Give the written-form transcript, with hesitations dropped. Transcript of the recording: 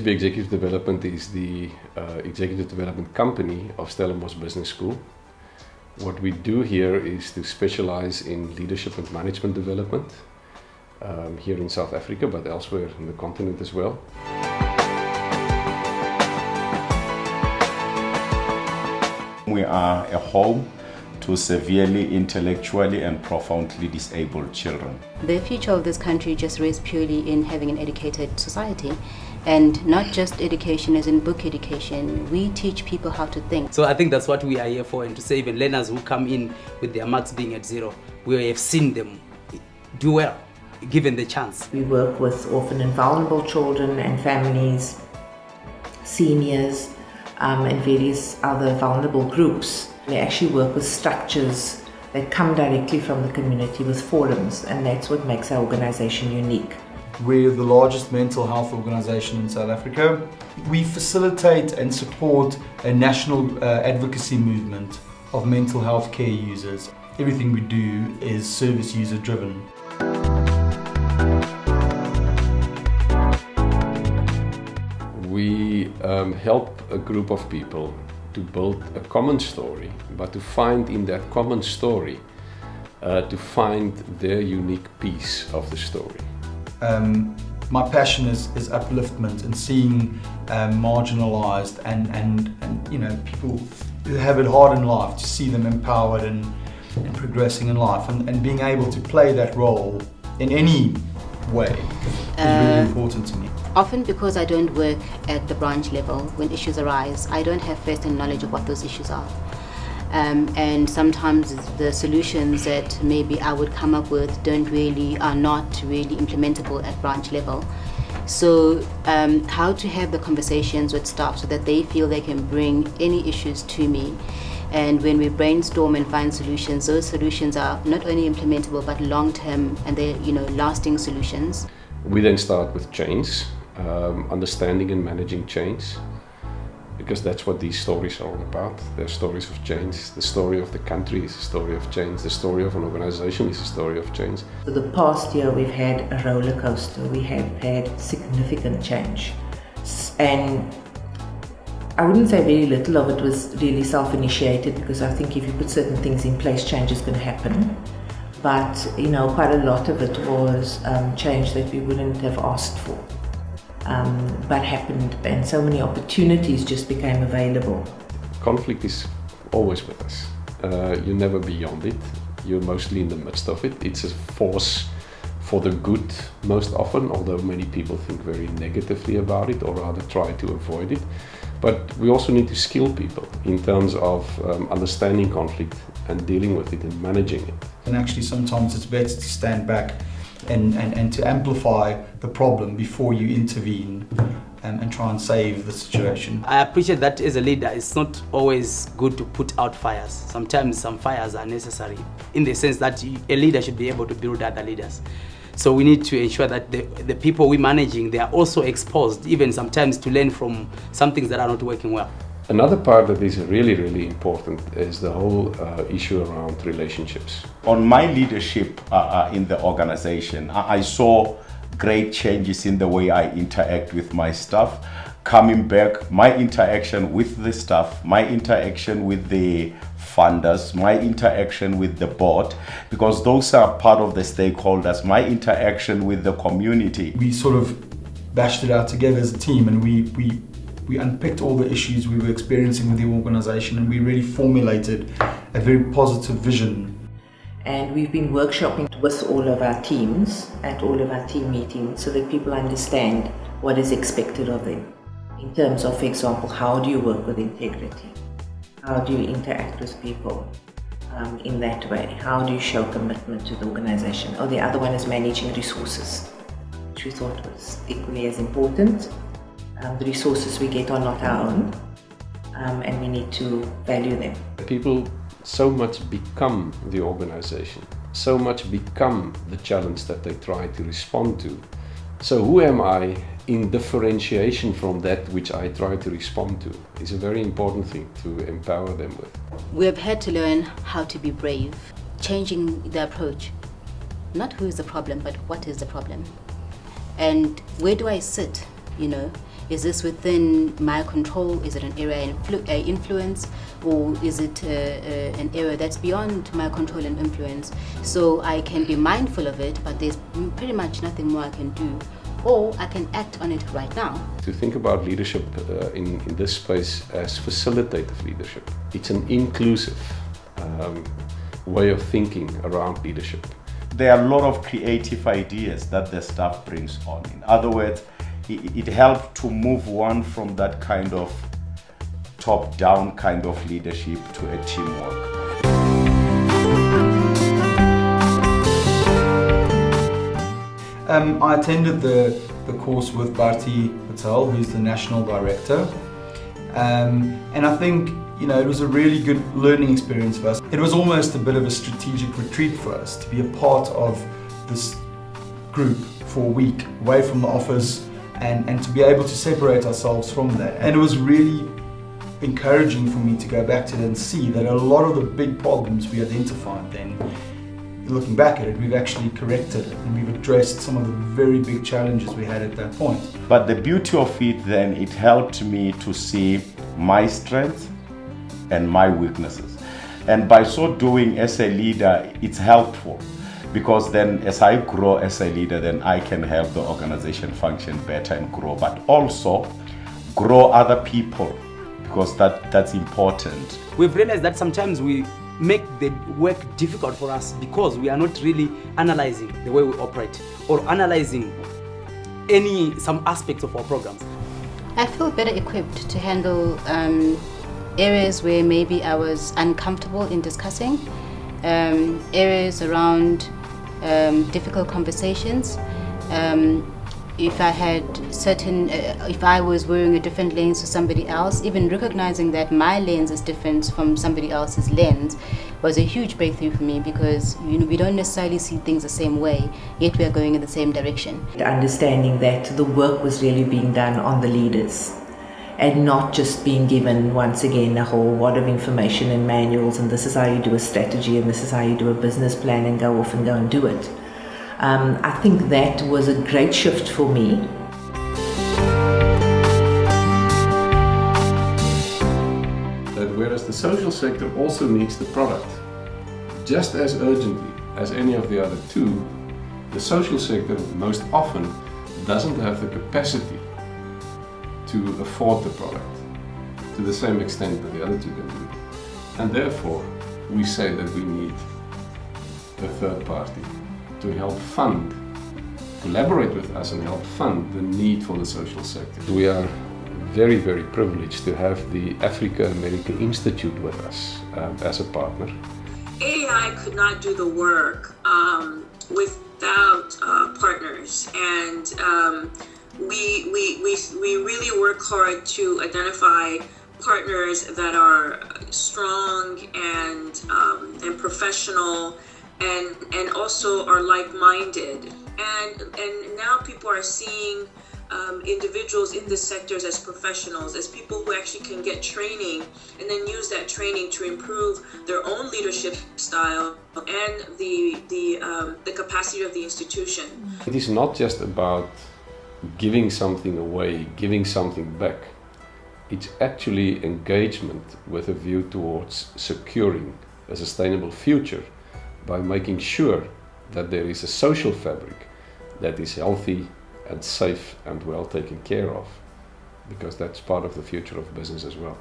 SB Executive Development is the executive development company of Stellenbosch Business School. What we do here is to specialize in leadership and management development here in South Africa, but elsewhere in the continent as well. We are a home to severely intellectually and profoundly disabled children. The future of this country just rests purely in having an educated society, and not just education as in book education. We teach people how to think. So I think that's what we are here for, and to say even learners who come in with their marks being at 0, we have seen them do well, given the chance. We work with orphan and vulnerable children and families, seniors, and various other vulnerable groups. We actually work with structures that come directly from the community with forums, and that's what makes our organisation unique. We're the largest mental health organisation in South Africa. We facilitate and support a national advocacy movement of mental health care users. Everything we do is service user driven. We help a group of people to build a common story, but to find in that common story, to find their unique piece of the story. My passion is upliftment and seeing marginalised and people who have it hard in life, to see them empowered and progressing in life, and being able to play that role in any way is really important to me. Often because I don't work at the branch level, when issues arise, I don't have first-hand knowledge of what those issues are. And sometimes the solutions that maybe I would come up with are not really implementable at branch level. So how to have the conversations with staff so that they feel they can bring any issues to me. And when we brainstorm and find solutions, those solutions are not only implementable but long-term, and they're lasting solutions. We then start with change, understanding and managing change, because that's what these stories are all about. They're stories of change. The story of the country is a story of change. The story of an organization is a story of change. For the past year, we've had a roller coaster. We have had significant change. And I wouldn't say very little of it was really self-initiated, because I think if you put certain things in place, change is going to happen. But, quite a lot of it was change that we wouldn't have asked for. But happened, and so many opportunities just became available. Conflict is always with us. You're never beyond it. You're mostly in the midst of it. It's a force for the good most often, although many people think very negatively about it or rather try to avoid it. But we also need to skill people in terms of understanding conflict and dealing with it and managing it. And actually sometimes it's better to stand back and to amplify the problem before you intervene and try and save the situation. I appreciate that as a leader, it's not always good to put out fires. Sometimes some fires are necessary, in the sense that a leader should be able to build other leaders. So we need to ensure that the people we're managing, they are also exposed, even sometimes to learn from some things that are not working well. Another part that is really, really important is the whole issue around relationships. On my leadership in the organization, I saw great changes in the way I interact with my staff. Coming back, my interaction with the staff, my interaction with the funders, my interaction with the board, because those are part of the stakeholders, my interaction with the community. We sort of bashed it out together as a team, and we unpicked all the issues we were experiencing with the organisation, and we really formulated a very positive vision. And we've been workshopping with all of our teams at all of our team meetings so that people understand what is expected of them. In terms of, for example, how do you work with integrity? How do you interact with people in that way? How do you show commitment to the organisation? Or the other one is managing resources, which we thought was equally as important. The resources we get are not our own, and we need to value them. People so much become the organization, so much become the challenge that they try to respond to. So who am I in differentiation from that which I try to respond to is a very important thing to empower them with. We have had to learn how to be brave, changing the approach. Not who is the problem, but what is the problem. And where do I sit, Is this within my control? Is it an area of influence, or is it an area that's beyond my control and influence? So I can be mindful of it, but there's pretty much nothing more I can do, or I can act on it right now. To think about leadership in this space as facilitative leadership. It's an inclusive way of thinking around leadership. There are a lot of creative ideas that the staff brings on. In other words, it helped to move one from that kind of top-down kind of leadership to a teamwork. I attended the course with Bharti Patel, who's the National Director. And I think, it was a really good learning experience for us. It was almost a bit of a strategic retreat for us to be a part of this group for a week, away from the office, and to be able to separate ourselves from that. And it was really encouraging for me to go back to it and see that a lot of the big problems we identified then, looking back at it, we've actually corrected it and we've addressed some of the very big challenges we had at that point. But the beauty of it then, it helped me to see my strengths and my weaknesses. And by so doing as a leader, it's helpful because then as I grow as a leader, then I can help the organization function better and grow, but also grow other people because that's important. We've realized that sometimes we make the work difficult for us because we are not really analyzing the way we operate or analyzing some aspects of our programs. I feel better equipped to handle areas where maybe I was uncomfortable in discussing, areas around difficult conversations. If I had if I was wearing a different lens to somebody else, even recognizing that my lens is different from somebody else's lens was a huge breakthrough for me because we don't necessarily see things the same way, yet we are going in the same direction. Understanding that the work was really being done on the leaders and not just being given, once again, a whole lot of information and manuals and this is how you do a strategy and this is how you do a business plan and go off and go and do it. I think that was a great shift for me. That whereas the social sector also needs the product just as urgently as any of the other two, the social sector most often doesn't have the capacity to afford the product to the same extent that the other two can do it. And therefore, we say that we need a third party to help fund, collaborate with us and help fund the need for the social sector. We are very, very privileged to have the Africa American Institute with us as a partner. AAI could not do the work without partners, and we really work hard to identify partners that are strong and professional and also are like-minded. And now people are seeing individuals in the sectors as professionals, as people who actually can get training and then use that training to improve their own leadership style and the capacity of the institution. It is not just about giving something away, giving something back. It's actually engagement with a view towards securing a sustainable future by making sure that there is a social fabric that is healthy and safe and well taken care of, because that's part of the future of business as well.